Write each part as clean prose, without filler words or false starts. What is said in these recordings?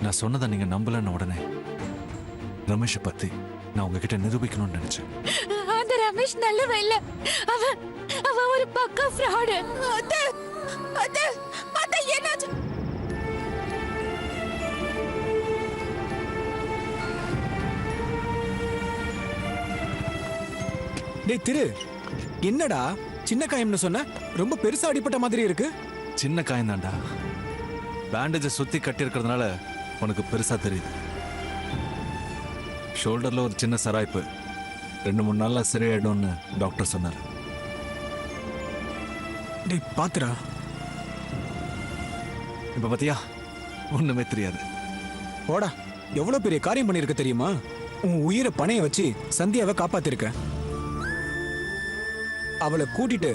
நான் சொன்னதை நீங்க நம்பலன்னு உடனே ரமேஷை பத்தி நான் உங்ககிட்ட நிரூபிக்கணும்னு நினைச்சேன். அந்த ரமேஷ் நல்லவன் இல்ல, அவன் ஒரு பக்கா ஃப்ராடு. என்னாச்சு? டேய் திரு, என்னடா சின்ன காயம்னு சொன்ன? ரொம்ப பெருசா அடிபட்ட மாதிரி இருக்கு. சின்ன காயம் தான்டா, பேண்டேஜை சுத்தி கட்டி இருக்கிறதுனால உனக்கு பெருசா தெரியுது. ஷோல்டர்ல ஒரு சின்ன சராய்ப்பு, 2-3 நாள்ல சரியாயிடும்னு டாக்டர் சொன்னார். டேய் பாத்துடா. இப்ப பாத்தியா, ஒண்ணுமே தெரியாது. போடா, எவ்வளவு பெரிய காரியம் பண்ணிருக்க தெரியுமா? உன் உயிரை பணைய வச்சு சந்தியாவை காப்பாத்திருக்க. அவளை கூட்டிட்டு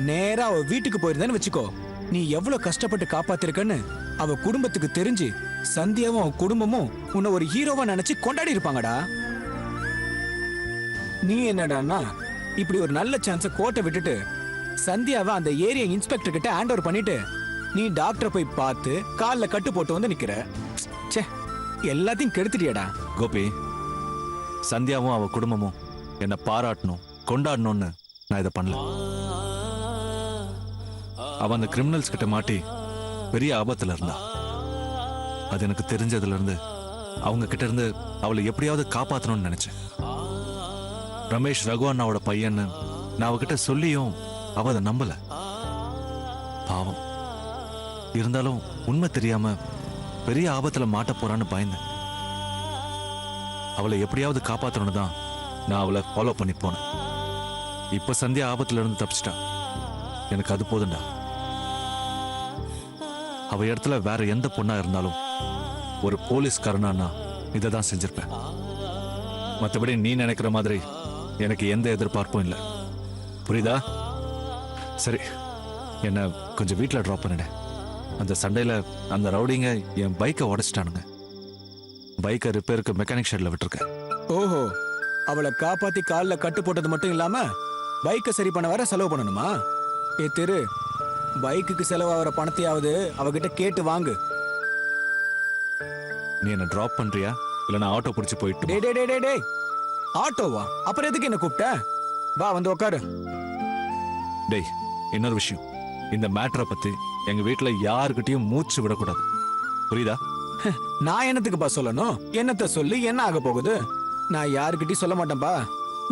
நேரா அவ வீட்டுக்கு போயிருந்தேன்னு வச்சுக்கோ, நீ எவ்வளவு கஷ்டப்பட்டு காப்பாத்திருக்கன்னு அவ குடும்பத்துக்கு தெரிஞ்சு சந்தியாவும் அவ குடும்பமும் உன்னை ஒரு ஹீரோவா நினைச்சு கொண்டாடி இருப்பாங்கடா. நீ என்னடான்னா இப்படி ஒரு நல்ல சான்ஸ கோட்டை விட்டுட்டு சந்தியாவை அந்த ஏரியா இன்ஸ்பெக்டர் கிட்ட ஹேண்ட் ஓவர் பண்ணிட்டு நீ டாக்டரை போய் பார்த்து கால்ல கட்டு போட்டு வந்து நிக்கிற. ச்சே, எல்லாத்தையும் கெடுத்துட்டியடா. கோபி, சந்தியாவும் அவ குடும்பமும் என்ன பாராட்டணும் கொண்டாடணும்னு நான் இதை பண்ணல. அவ அந்த கிரிமினல்ஸ் கிட்ட மாட்டி பெரிய ஆபத்துல இருந்தா. அது எனக்கு தெரிஞ்சதுல இருந்து அவங்க கிட்ட இருந்து அவளை எப்படியாவது காப்பாத்தணும்னு நினைச்சேன். ரமேஷ் ரகு அண்ணாவோட பையன்னு நான் அவகிட்ட சொல்லியும் அவ அதை நம்பல. பாவம், இருந்தாலும் உண்மை தெரியாம பெரிய ஆபத்துல மாட்ட போறான்னு பயந்தேன். அவளை எப்படியாவது காப்பாத்தணும்னு தான் நான் அவளை ஃபாலோ பண்ணி போனேன். இப்ப சந்தியா ஆபத்துல இருந்து தப்பிச்சிட்டா, எனக்கு அது போதுண்டா. அவ இடத்துல வேற எந்த பொண்ணா இருந்தாலும் ஒரு போலீஸ்காரனா இதை தான் செஞ்சிருப்பேன். மற்றபடி நீ நினைக்கிற மாதிரி எனக்கு எந்த எதிர்பார்ப்பும் இல்லை, புரியுதா? சரி, என்ன கொஞ்சம் வீட்டில் ட்ராப் பண்ணிடு. அந்த சண்டையில் அந்த ரவுடிங்க என் பைக்கை உடைச்சிட்டானுங்க. பைக்கை ரிப்பேருக்கு மெக்கானிக் ஷெட்ல விட்டுருக்கேன். ஓஹோ, அவளை காப்பாத்தி காலில் கட்டு போட்டது மட்டும் இல்லாம பைக்கை சரி பண்ண வர செலவு பண்ணணுமா? ஏ திரு, பைக்குக்கு செலவாகிற பணத்தையாவது அவகிட்ட கேட்டு வாங்கு. நீ என்ன டிராப் பண்றியா இல்ல நான் ஆட்டோ பிடிச்சு போயிட்டு? டே டே டே டே, ஆட்டோவா? அப்புறம் எதுக்கு என்ன கூப்பிட்ட? வா வந்து உட்காரு. டேய், இன்னொரு விஷயம், இந்த மேட்டரை பத்தி எங்க வீட்டுல யாருக்கிட்டையும் மூச்சு விடக்கூடாது, புரியுதா? நான் என்னத்துக்குப்பா சொல்லணும்? என்னத்த சொல்லி என்ன ஆக போகுது? நான் யாருக்கிட்டையும் சொல்ல மாட்டேன்பா.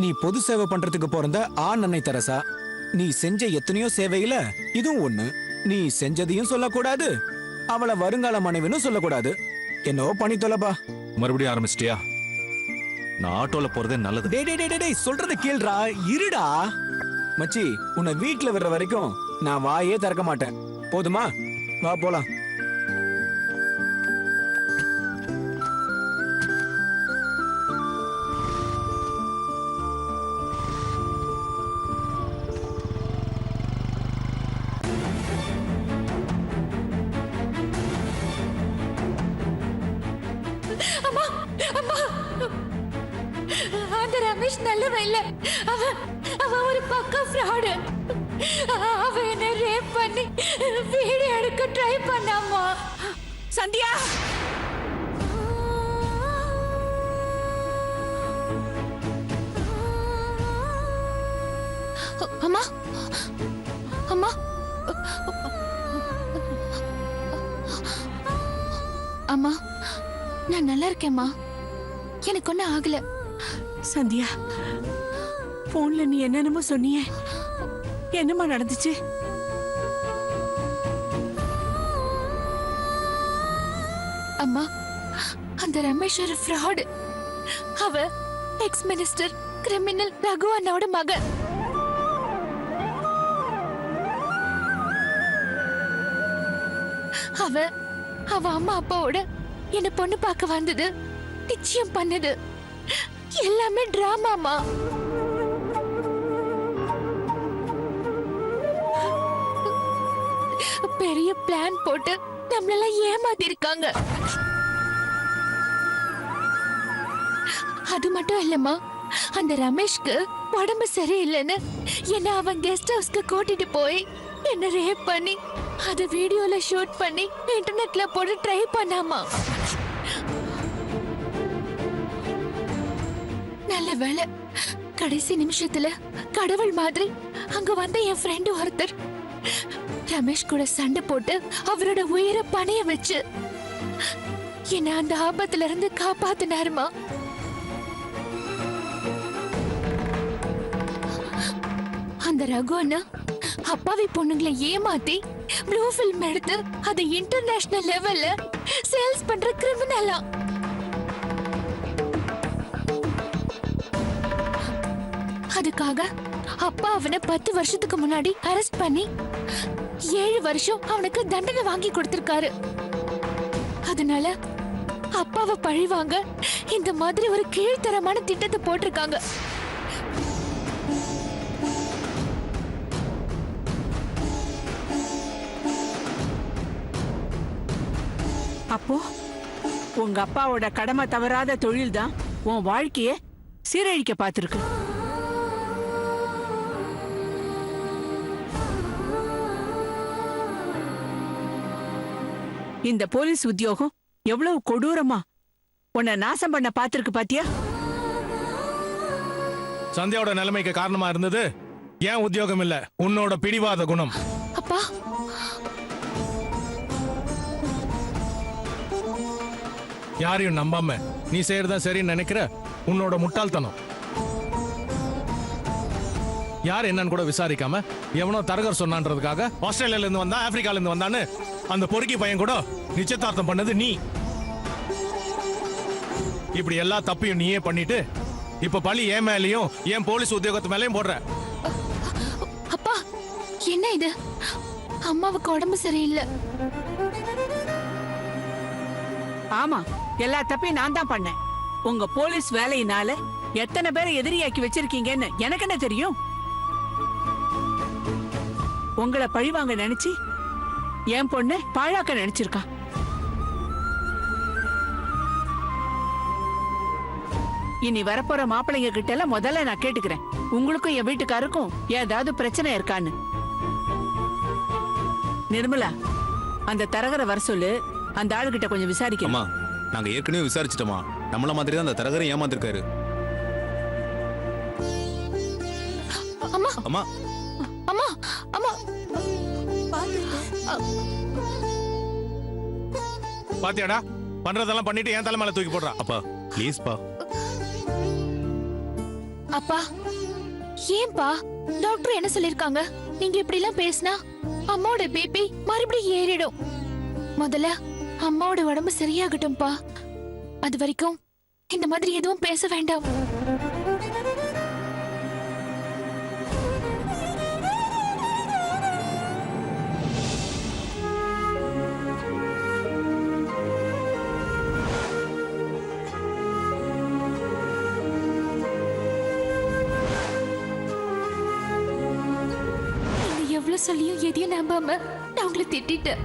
நீ பொது சேவை பண்றதுக்கு பிறந்த ஆண் அன்னை தெரசா. நீ செஞ்ச எத்தனையோ சேவையில இதுவும் ஒண்ணு. நீ செஞ்சதையும் சொல்லக்கூடாது, அவளை வருங்கால மனைவின்னு சொல்லக்கூடாது. என்னவோ பண்ணி தொலைப்பா. மறுபடியும் ஆரம்பிச்சிட்டியா? நான் ஆட்டோல போறதே நல்லது. டே டே டே டே, சொல்றத கேளுடா, இருடா. மச்சி, உன்னை வீட்டுல விடுற வரைக்கும் நான் வாயே திறக்க மாட்டேன், போதுமா? வா போலாம். அந்த ரமேஷ் நல்லவன் இல்ல, அவன் ஒரு பக்கா ஃப்ராடு. அவன் என்ன ரேப் பண்ணி வீடியோ எடுக்க ட்ரை பண்ணாமா. சந்தியா, அம்மா அம்மா அம்மா, நான் நல்லா இருக்கேம்மா, எனக்கு ஒன்னும் ஆகல. சந்தியா, போன்ல நீ என்னென்னமோ சொன்னியே, என்னம்மா நடந்துச்சு? அம்மா, அந்த ரமேஷ் ஒரு ஃப்ராட். அவ எக்ஸ் மினிஸ்டர் கிரிமினல் ரகு அண்ணாவோட மகன். அவ அம்மா அப்பாவோட என்ன பொண்ணு பார்க்க வந்தது, நிச்சயம் பண்ணது எல்லாமே டிராமாமா. பெரிய பிளான் போட்டு நம்மளெல்லாம் ஏமாத்தி இருக்காங்க. அது மட்டும் இல்லம்மா, அந்த ரமேஷ்க்கு உடம்பு சரியில்லைன்னு என்ன அவன் கெஸ்ட் ஹவுஸ்க்கு கூட்டிட்டு போய் என்ன ரேப் பண்ணி அத வீடியோல ஷூட் பண்ணி இன்டர்நெட்ல போட்டு ட்ரை பண்ணாமா. நல்ல வேளை கடைசி நிமிஷத்துல கடவுள் மாதிரி அங்க வந்த என் ஃப்ரெண்ட் ஒருத்தர் ரமேஷ் கூட சண்டை போட்டு அவரோட உயிரை பணைய வச்சு என்ன அந்த ஆபத்துல இருந்து காப்பாத்தினாருமா. அந்த ரகு அண்ணா அப்பாவி பொண்ணுங்களை ஏமாத்தி ப்ளூ ஃபில்ம் எடுத்து அதை இன்டர்நேஷனல் லெவல்ல சேல்ஸ் பண்ற கிரிமினலா. அதுக்காக அப்பா அவனை 10 வருஷத்துக்கு முன்னாடி அரெஸ்ட் பண்ணி 7 வருஷம் அவனுக்கு தண்டனை வாங்கி கொடுத்திருக்காரு. அதனால அப்பாவை பழிவாங்க இந்த மாதிரி ஒரு கீழ்த்தரமான திட்டத்தை போட்டிருக்காங்க. அப்போ உங்க அப்பாவோட கடமை தவறாத தொழில் தான் உன் வாழ்க்கைய சீரழிக்க பார்த்திருக்கு. இந்த போலீஸ் உத்தியோகம் எவ்வளவு கொடூரமா உன்னை நாசம் பண்ண பார்த்திருக்கு பாத்தியா? சந்தியாவோட நிலைமைக்கு காரணமா இருந்தது ஏன் உத்தியோகம் இல்ல, உன்னோட பிடிவாத குணம். அப்பா, யாரையும் நம்பாம நீ செய்யறதா சரின்னு நினைக்கிற உன்னோட முட்டாள்தனம். யார் என்னன்னு கூட விசாரிக்காம எவனோ தரகர் சொன்னான்றதுக்காக ஆஸ்திரேலியால இருந்து வந்தா ஆப்பிரிக்கால இருந்து வந்தான்னு அந்த பொறுக்கி பையன் கூட நிச்சயதார்த்தம் பண்ணது நீ. இப்படி எல்லா தப்பையும் நீயே பண்ணிட்டு இப்ப பழி என் மேலயும் என் போலீஸ் உத்தியோகத்து மேலயும் போடுற. அப்பா என்ன இது? அம்மாவுக்கு உடம்பு சரியில்லை. ஆமா, எல்லா தப்பையும் நான் தான் பண்ணேன். உங்க போலீஸ் வேலையினால எத்தனை பேரை எதிரியாக்கி வச்சிருக்கீங்கன்னு எனக்கு என்ன தெரியும்? உங்களை பழிவாங்க நினைச்சு என் பொண்ணு பாழாக்க நினைச்சிருக்கான். இனி வரப்போற மாப்பிள்ளைங்க கிட்ட எல்லாம் முதல்ல நான் கேட்டுக்கிறேன், உங்களுக்கும் என் வீட்டுக்காருக்கும் ஏதாவது பிரச்சனை இருக்கான்னு. நிர்மலா, அந்த தரகரை வர சொல்லு, அந்த ஆளுகிட்ட கொஞ்சம் விசாரிக்கணும். அம்மா, நாங்க ஏற்கனவே விசாரிச்சிட்டோமா, நம்மள மாதிரி தான் அந்த தரகரை ஏமாந்திருக்காரு. அம்மா அம்மா அம்மா அம்மா பாத்தியாடா, பண்றதெல்லாம் பண்ணிட்டு என் தலைமையில தூக்கி போடுறா. அப்பா ப்ளீஸ் பா. அப்பா ஏன்பா? டாக்டர் என்ன சொல்லிருக்காங்க? நீங்க இப்படி எல்லாம் பேசினா அம்மாவோட பிபி மறுபடியும் ஏறிடும். முதல்ல அம்மாவோட உடம்பு சரியாகட்டும்பா. அது வரைக்கும் இந்த மாதிரி எதுவும் பேச வேண்டாம். நீங்க எவ்வளவு சொல்லியும் எதையும் நம்பாம நான் உங்களை திட்டிட்டேன்.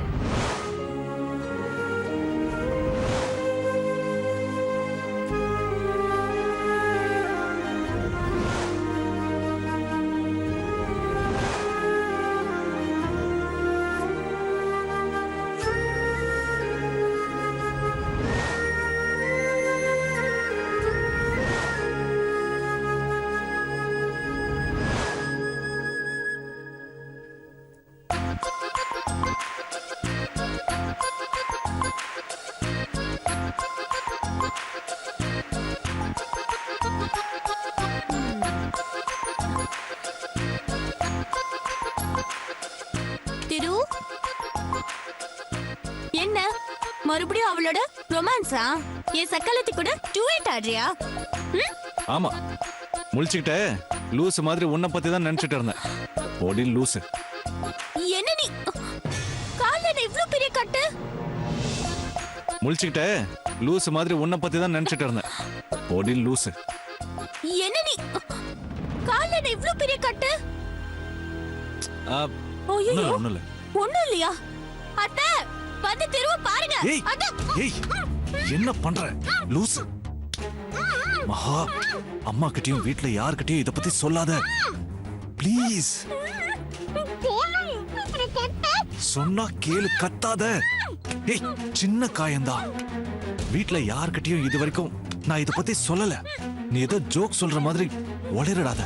என்ன மறுபடியும் அவளோட ரொமான்ஸா? என் சக்கலத்தி கூட டூயட் ஆடுறியா? ஆமா, முழிச்சுக்கிட்டே லூசு மாதிரி உன்னை பத்தி தான் நினைச்சிட்டு இருந்தேன். ஓடி லூசு. என்ன நீ கால்ல இவ்ளோ பெரிய கட்டு? முழிச்சுக்கிட்டே லூசு மாதிரி உன்னை பத்தி தான் நினைச்சிட்டு இருந்தேன். ஓடி லூசு. என்ன நீ கால்ல இவ்ளோ பெரிய கட்டு? ஒண்ணும் இல்ல. ஒண்ணும் இல்லையா அத்தை வந்து திரும்ப பாருங்க ஏய் ஏய் என்ன பண்ற லூசு மகா அம்மா கிட்டயும் வீட்ல யார்கிட்டயும் இத பத்தி சொல்லாத ப்ளீஸ் சொன்னா கேளு கத்தாத ஏய் சின்ன காயம்தான் வீட்ல யார்கிட்டயும் இது வரைக்கும் நான் இத பத்தி சொல்லல நீ ஏதோ ஜோக் சொல்ற மாதிரி உளறிடாத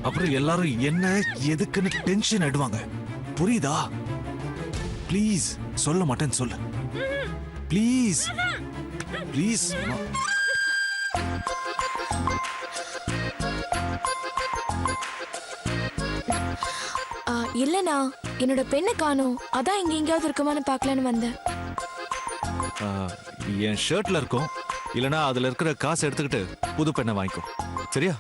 அப்புறம் எல்லாரும் என்ன எதுக்குன்னு டென்ஷன் ஆயிடுவாங்க புரியுதா ப்ளீஸ் சொல்ல மாட்டேன்னு சொல்லு ப்ளீஸ் ப்ளீஸ் இல்லனா என்னோட பெண்ணை காணோம் அதான் இங்க எங்கேயாவது இருக்குமான்னு பார்க்கலான்னு வந்தேன் என் ஷர்ட்ல இருக்கும் இல்லனா அதுல இருக்கிற காசு எடுத்துக்கிட்டு புது பெண்ணை வாங்கிக்கோ சரியா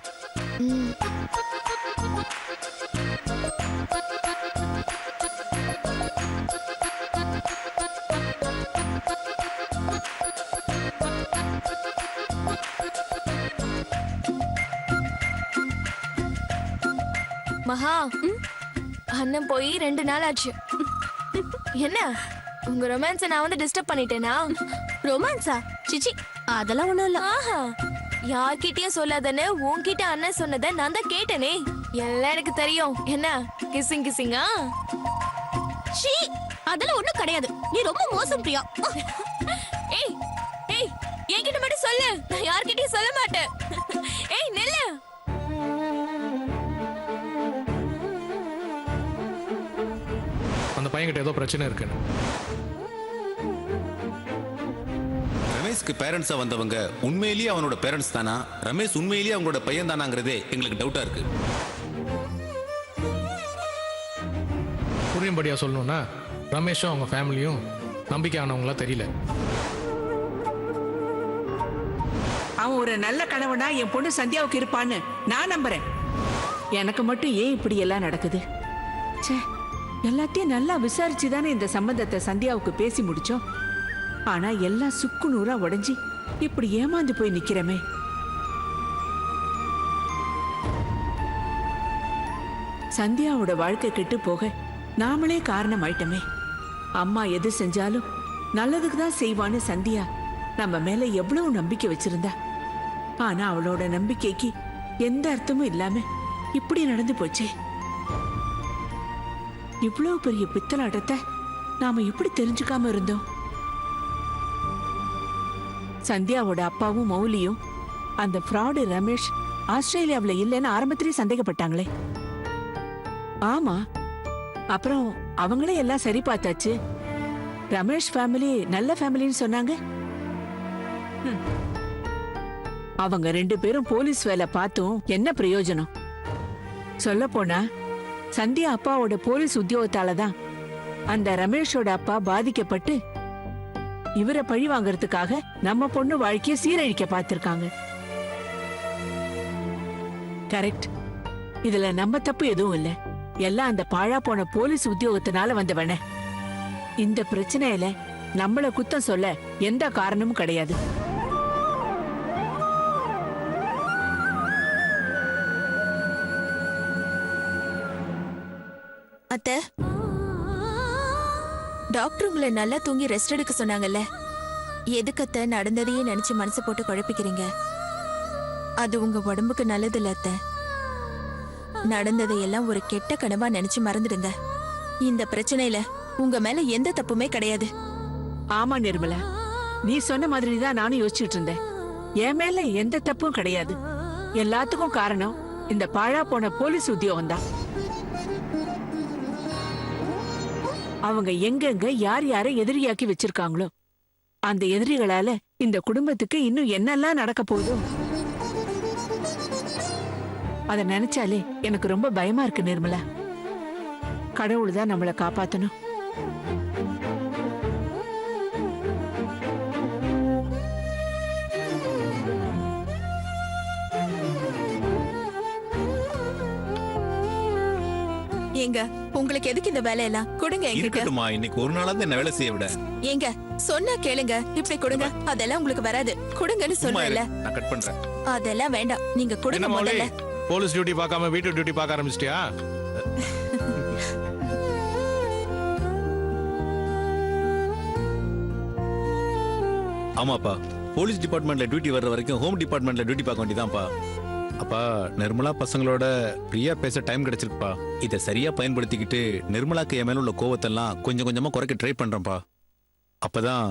மகா அண்ணன் போய் 2 நாள் ஆச்சு என்ன உங்க ரொமான்ஸை நான் வந்து டிஸ்டர்ப் பண்ணிட்டேனா ரொமான்ஸா சிச்சி அதெல்லாம் ஒண்ணும் இல்ல ஆஹா யார்கிட்டயும் சொல்லாதன்னு உன்கிட்ட அண்ணன் சொன்னதை நான் தான் கேட்டேனே எல்லாம் எனக்கு தெரியும் என்ன கிசிங் கிசிங்கா ஷீ அதெல்லாம் ஒண்ணும் கிடையாது நீ ரொம்ப மோசம் பிரியா ஏய் ஏய் என்கிட்ட மட்டும் சொல்லு நான் யார்கிட்டயும் சொல்ல மாட்டேன் ஏய் நில்லு அந்த பையன்கிட்ட ஏதோ பிரச்சனை இருக்குன்னு ரமேஷ்க்கு பேரண்ட்ஸா வந்தவங்க உண்மையிலேயே அவனோட பேரண்ட்ஸ் தானா ரமேஷ் உண்மையிலேயே அவங்களோட பையன் தானாங்கிறதே எங்களுக்கு டவுட்டா இருக்கு புரியும்படியா சொல்லணும்னா ரமேஷும் அவங்க ஃபேமிலியும் நம்பிக்கையானவங்களா தெரியல அவன் ஒரு நல்ல கணவனா என் பொண்ணு சந்தியாவுக்கு இருப்பான்னு நான் நம்புறேன் எனக்கு மட்டும் ஏன் இப்படி எல்லாம் நடக்குது ச்சே எல்லாத்தையும் நல்லா விசாரிச்சு தானே இந்த சம்பந்தத்தை சந்தியாவுக்கு பேசி முடிச்சோம் ஆனா எல்லாம் சுக்கு நூறா உடைஞ்சி இப்படி ஏமாந்து போய் நிக்கிறமே சந்தியாவோட வாழ்க்கை கெட்டு போக நாமளே காரணம் ஆயிட்டமே அம்மா எது செஞ்சாலும் நல்லதுக்கு தான் செய்வான்னு சந்தியா நம்ம மேல எவ்வளவு நம்பிக்கை வச்சிருந்தா ஆனா அவளோட நம்பிக்கைக்கு எந்த அர்த்தமும் இல்லாம இப்படி நடந்து போச்சே இவ்வளவு பெரிய பித்தலாட்டத்தை நாம எப்படி தெரிஞ்சுக்காம இருந்தோம் சந்தியாவோட அப்பாவும் மௌலியும் அந்த ஃப்ராடு ரமேஷ் ஆஸ்திரேலியாவில் இல்லைன்னு ஆரம்பத்திலேயே சந்தேகப்பட்டாங்களே ஆமா அப்புறம் அவங்களே எல்லாம் சரி பார்த்தாச்சு ரமேஷ் ஃபேமிலி நல்ல ஃபேமிலின்னு சொன்னாங்க அவங்க 2 பேரும் போலீஸ் வேலை பார்த்தும் என்ன பிரயோஜனம் சொல்ல போனா சந்தியா அப்பாவோட போலீஸ் உத்தியோகத்தால தான் அந்த ரமேஷோட அப்பா பாதிக்கப்பட்டு இவரை பழி வாங்கறதுக்காக நம்ம பொண்ணு வாழ்க்கைய சீரழிக்க பார்த்திருக்காங்க கரெக்ட் இதுல நம்ம தப்பு எதுவும் இல்ல எல்லாம் அந்த பாழா போன போலீஸ் உத்தியோகத்தினால வந்தவன இந்த பிரச்சனையில நம்மள குத்தம் சொல்ல எந்த காரணமும் கிடையாது அத்தை டாக்டர் உங்களை நல்லா தூங்கி ரெஸ்ட் எடுக்க சொன்னாங்கல்ல எதுக்கத்த நடந்ததையே நினைச்சு மனசு போட்டு குழப்பிக்கிறீங்க அது உங்க உடம்புக்கு நல்லது இல்ல அத்தை நடந்ததையெல்லாம் ஒரு கெட்ட கனவா நினைச்சு மறந்துடுங்க இந்த பிரச்சனையில உங்க மேல எந்த தப்புமே கிடையாது ஆமா நிர்மலா நீ சொன்ன மாதிரி தான் நானும் யோசிச்சுட்டு இருந்தேன் என் மேல எந்த தப்பும் கிடையாது எல்லாத்துக்கும் காரணம் இந்த பாழா போன போலீஸ் உத்தியோகம் தான் அவங்க எங்கெங்க யார் யாரை எதிரியாக்கி வச்சிருக்காங்களோ அந்த எதிரிகளால இந்த குடும்பத்துக்கு இன்னும் என்னெல்லாம் நடக்க போகுதோ அத நினைச்சாலே எனக்கு ரொம்ப பயமா இருக்கு நிர்மலா கடவுள் தான் நம்மளை காப்பாத்தணும் ஏங்க உங்களுக்கு எதுக்கு இந்த வேலையெல்லாம் கொடுங்க என்கிட்ட இருக்கட்டுமா இன்னைக்கு ஒரு நாளாவது என்ன வேலை செய்ய விட ஏங்க சொன்னா கேளுங்க இப்படி கொடுங்க அதெல்லாம் உங்களுக்கு வராது கொடுங்கன்னு சும்மா இரு, சொல்றேன்ல நான் கட் பண்றேன் அதெல்லாம் வேண்டாம் நீங்க கொடுங்க என்ன மௌலி முதல்ல போலீஸ் டியூட்டி பார்க்காம வீட்டு டியூட்டி பார்க்க ஆரம்பிச்சிட்டியா ஆமாப்பா, போலீஸ் டிபார்ட்மெண்ட்ல டியூட்டி வர்ற வரைக்கும் ஹோம் டிபார்ட்மெண்ட்ல டியூட்டி பார்க்க வேண்டியதான்ப்பா. அப்பா, நிர்மலா பசங்களோட ஃப்ரீயா பேச டைம் கிடைச்சிருக்குப்பா. இதை சரியா பயன்படுத்திக்கிட்டு நிர்மலாக்கு என் மேல உள்ள கோவத்தெல்லாம் கொஞ்சம் கொஞ்சமா குறைக்க ட்ரை பண்றேன்ப்பா. அப்பதான்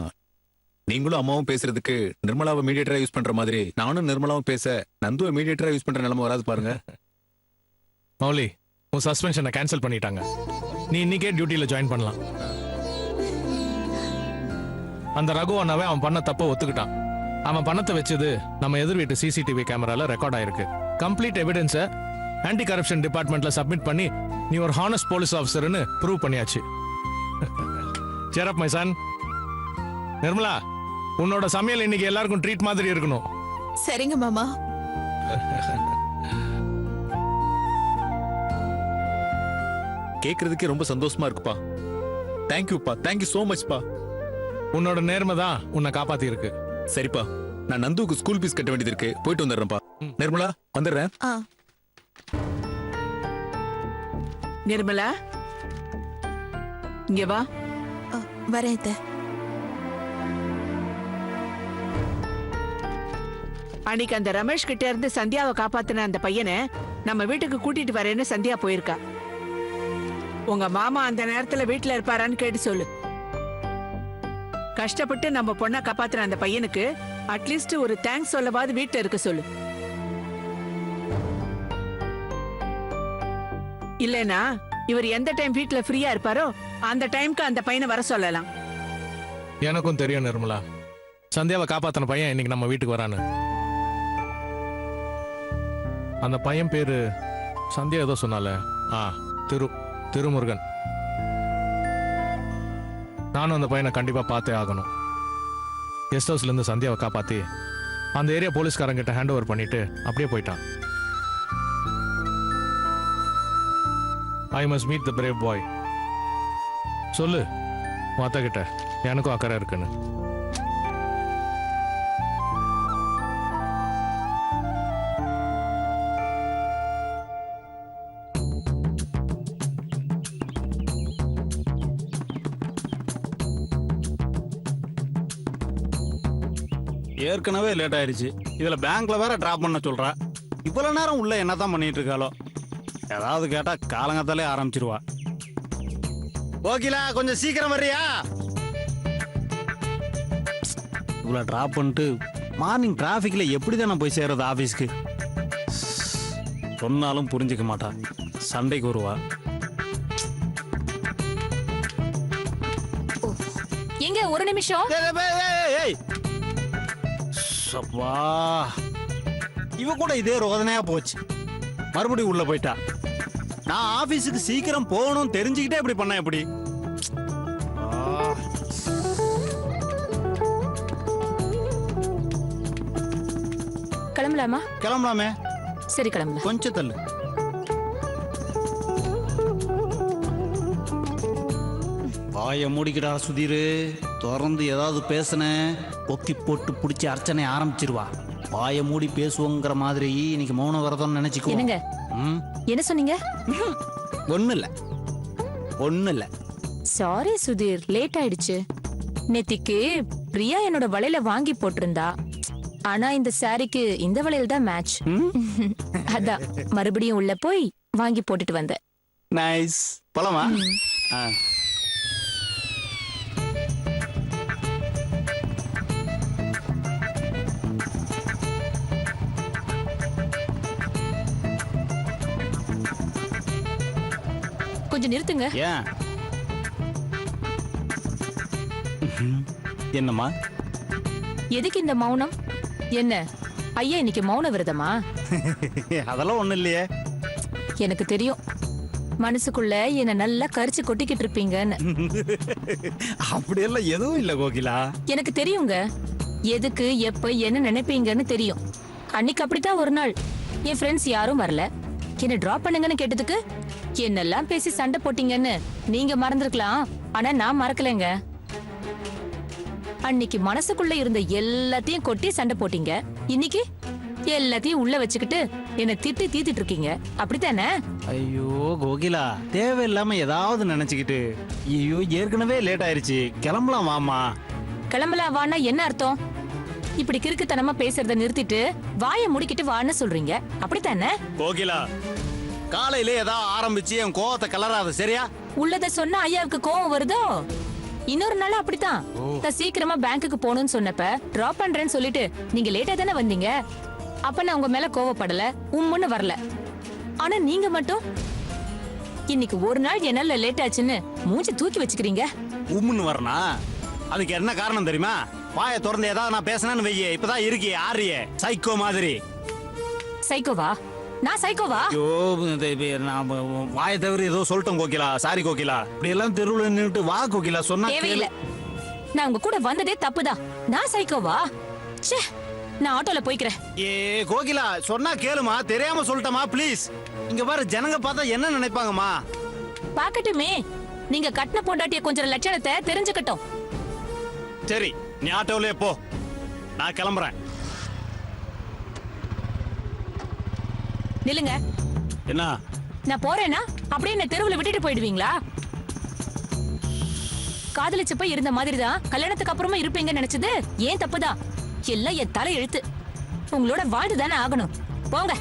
நீங்களும் அம்மாவும் பேசுறதுக்கு நிர்மலாவை மீடியேட்டரா யூஸ் பண்ற மாதிரி நானும் நிர்மலாவும் பேச நந்துவை மீடியேட்டரா யூஸ் பண்ற நிலைமை வராது பாருங்க. மௌலி, உன் சஸ்பென்ஷனை கேன்சல் பண்ணிட்டாங்க. நீ இன்னைக்கே டியூட்டியில ஜாயின் பண்ணலாம். அந்த ரகு அண்ணாவே அவன் பண்ண தப்ப ஒத்துக்கிட்டான். அவன் பணத்தை வச்சது நம்ம எதிர் வீட்டு சிசிடிவி கேமரால ரெக்கார்ட் ஆயிருக்கு. கம்ப்ளீட் எவிடன்ஸை ஆன்டி கரப்ஷன் டிபார்ட்மெண்ட்ல சப்மிட் பண்ணி நீ ஒரு ஹானஸ்ட் போலீஸ் ஆஃபீஸர்னு ப்ரூவ் பண்ணியாச்சு. cheer up my son. Nirmala, உன்னோட சமையல் இன்னைக்கு எல்லாருக்கும் ட்ரீட் மாதிரி இருக்கணும். சரிங்க மாமா. கேக்குறதுக்கே ரொம்ப சந்தோஷமா இருக்குப்பா. தேங்க்யூப்பா, தேங்க்யூ சோ மச்ப்பா. உன்னோட நேர்மை தான் உன்னை காப்பாத்தி இருக்கு. சரிப்பா, நான் நந்துவுக்கு ஸ்கூல் ஃபீஸ் கட்ட வேண்டியது இருக்கு, போயிட்டு வந்துடுறேன்ப்பா. நிர்மலா, வந்துடுறேன். நிர்மலா, இங்க வா. வரேன் அத்தை. அன்னைக்கு அந்த ரமேஷ் கிட்ட இருந்து சந்தியாவை காப்பாத்தின அந்த பையனை நம்ம வீட்டுக்கு கூட்டிட்டு வரேன்னு சந்தியா போயிருக்கா. உங்க மாமா அந்த நேரத்துல வீட்டுல இருப்பாரான்னு கேட்டு சொல்லு. கஷ்டப்பட்டு நம்ம பொண்ணை காப்பாத்தின அந்த பையனுக்கு அட்லீஸ்ட் ஒரு தேங்க்ஸ் சொல்லவாது வீட்டுல இருக்க சொல்லு. இல்லனா இவர் எந்த டைம் வீட்டுல ஃப்ரீயா இருப்பாரோ அந்த டைம்க்கு அந்த பையனை வர சொல்லலாம். எனக்கும் தெரியும் நிர்மலா, சந்தியாவை காப்பாத்தின பையன் இன்னைக்கு நம்ம வீட்டுக்கு வரான்னு. அந்த பையன் பேரு சந்தியா ஏதோ சொன்னால, திருமுருகன். நானும் அந்த பையனை கண்டிப்பா பார்த்தே ஆகணும். கெஸ்ட் ஹவுஸ்ல இருந்து சந்தியாவை காப்பாத்தி அந்த ஏரியா போலீஸ்காரங்கிட்ட ஹேண்ட் ஓவர் பண்ணிட்டு அப்படியே போயிட்டான். I must meet the brave boy. சொல்லு மாத்தா கிட்ட எனக்கும் அக்கறை இருக்குன்னு. ஏற்கனவே லேட் ஆயிடுச்சு, இதுல பேங்க்ல வேற டிராப் பண்ண சொல்றா. இவ்வளவு நேரம் உள்ள என்னதான் பண்ணிட்டு இருக்காளோ? ஏதாவது கேட்டா காலங்கத்தாலே ஆரம்பிச்சிருவா. கோகிலா, கொஞ்சம் சீக்கிரம் வர்றியா? இவ்வளவு டிராப் பண்ணிட்டு மார்னிங் டிராபிக்ல எப்படி தான் போய் சேர்றது ஆபீஸ்க்கு? சொன்னாலும் புரிஞ்சுக்க மாட்டா, சண்டைக்கு வருவா. எங்க ஒரு நிமிஷம். சப்பா, இவ கூட இதே ரோதனையா போச்சு. மறுபடியும் உள்ள போயிட்டா. நான் ஆபீஸுக்கு சீக்கிரம் போகணும் தெரிஞ்சுக்கிட்டே இப்படி பண்ண எப்படி? கிளம்பலாமா? கிளம்பலாமே. சரி கிளம்பலாம். கொஞ்சம் தள்ளு. வாய மூடிக்கிடா சுதீர். திறந்து ஏதாவது பேசுன ஒக்கி போட்டு பிடிச்சி அர்ச்சனை ஆரம்பிச்சிருவா. வாய மூடி பேசுவோங்கிற மாதிரி இன்னைக்கு மௌன விரதம் நினைச்சுக்கோ. என்னங்க என்ன சொன்னீங்க? ஒண்ணு இல்ல. சாரி சுதீர், லேட் ஆயிடுச்சு. நேத்திக்கு பிரியா என்னோட வளையல வாங்கி போட்டிருந்தா, ஆனா இந்த சாரிக்கு இந்த வளையல் தான் மேட்ச். அதான் மறுபடியும் உள்ள போய் வாங்கி போட்டுட்டு வந்தேன். நைஸ். போலாமா? கொஞ்சம் நிறுத்துங்க. ஏன்? என்னம்மா? எதுக்கு இந்த மௌனம்? என்ன ஐயா இன்னைக்கு மௌன விரதமா? அதெல்லாம் ஒண்ணு இல்லையே. எனக்கு தெரியும், மனசுக்குள்ள என்ன நல்லா கரிச்சு கொட்டிக்கிட்டு இருப்பீங்கன்னு. அப்படியெல்லாம் எதுவும் இல்ல கோகிலா. எனக்கு தெரியுங்க, எதுக்கு எப்ப என்ன நினைப்பீங்கன்னு தெரியும். அன்னைக்கு அப்படித்தான் ஒரு நாள் என் ஃப்ரெண்ட்ஸ் யாரும் வரல, என்ன டிராப் பண்ணுங்கன்னு கேட்டதுக்கு என்னெல்லாம் பேசி சண்டை போட்டீங்கன்னு நீங்க மறந்துருக்கலாம், ஆனா நான் மறக்கலைங்க. அன்னைக்கு மனசுக்குள்ள இருந்த எல்லாத்தையும் கொட்டி சண்டை போட்டீங்க, இன்னைக்கு எல்லாத்தையும் உள்ள வச்சுக்கிட்டு என்ன திட்டி தீத்திட்டு இருக்கீங்க, அப்படித்தானே? ஐயோ கோகிலா, தேவையில்லாம ஏதாவது நினைச்சுக்கிட்டு. ஐயோ ஏற்கனவே லேட் ஆயிருச்சு, கிளம்பலாம் வாமா. கிளம்பலாம் வான்னா என்ன அர்த்தம்? இப்படி கிறுக்குத்தனமா பேசுறத நிறுத்திட்டு வாயை முடிக்கிட்டு வான்னு சொல்றீங்க, அப்படித்தானே? கோகிலா, காலையில ஏதாவது ஆரம்பிச்சு என் கோவத்தை கலராத, சரியா? உள்ளத சொன்னா ஐயாவுக்கு கோவம் வருதோ? இன்னொரு நாள் அப்படித்தான். நான் சீக்கிரமா பேங்க்குக்கு போகணும்னு சொன்னப்ப டிராப் பண்றேன்னு சொல்லிட்டு நீங்க லேட்டா தானே வந்தீங்க. அப்ப நான் உங்க மேல கோவப்படல, உம்முன்னு வரல. ஆனா நீங்க மட்டும் இன்னைக்கு ஒரு நாள் என்னால லேட் ஆச்சுன்னு மூஞ்சி தூக்கி வச்சுக்கிறீங்க. உம்முன்னு வரனா? அதுக்கு என்ன காரணம் தெரியுமா? வாயை திறந்து ஏதாவது நான் பேசினேன்னு வையே, இப்பதான் இருக்கியே ஆறியே சைக்கோ மாதிரி. சைக்கோவா? நான் சைக்கோவா? ஐயோ, நான் வாயை தவிர ஏதோ சொல்லிட்டோம் கோகிலா. சாரி கோகிலா. இப்படி எல்லாம் தெருவில் நின்னுட்டு வா கோகிலா, சொன்னா தேவையில்லை. நான் உங்க கூட வந்ததே தப்புதான். நான் சைக்கோவா? ச்சே, நான் ஆட்டோல போய்க்கிறேன். ஏ கோகிலா, சொன்னா கேளுமா, தெரியாம சொல்லிட்டமா ப்ளீஸ். இங்க பாரு, ஜனங்க பார்த்தா என்ன நினைப்பாங்கம்மா? பாக்கட்டுமே, நீங்க கட்டின பொண்டாட்டிய கொஞ்சம் லட்சணத்தை தெரிஞ்சுக்கட்டும். சரி, நீ ஆட்டோவிலே போ, நான் கிளம்புறேன். நில்லுங்க. என்ன? நான் போறேன்னா அப்படியே என்ன தெருவுல விட்டுட்டு போயிடுவீங்களா? காதலிச்சப்ப இருந்த மாதிரி தான் கல்யாணத்துக்கு அப்புறமா இருப்பீங்கன்னு நினைச்சது ஏன் தப்புதான். எல்லாம் என் தலை எழுத்து. உங்களோட வாழ்ந்து தானே ஆகணும். போங்க.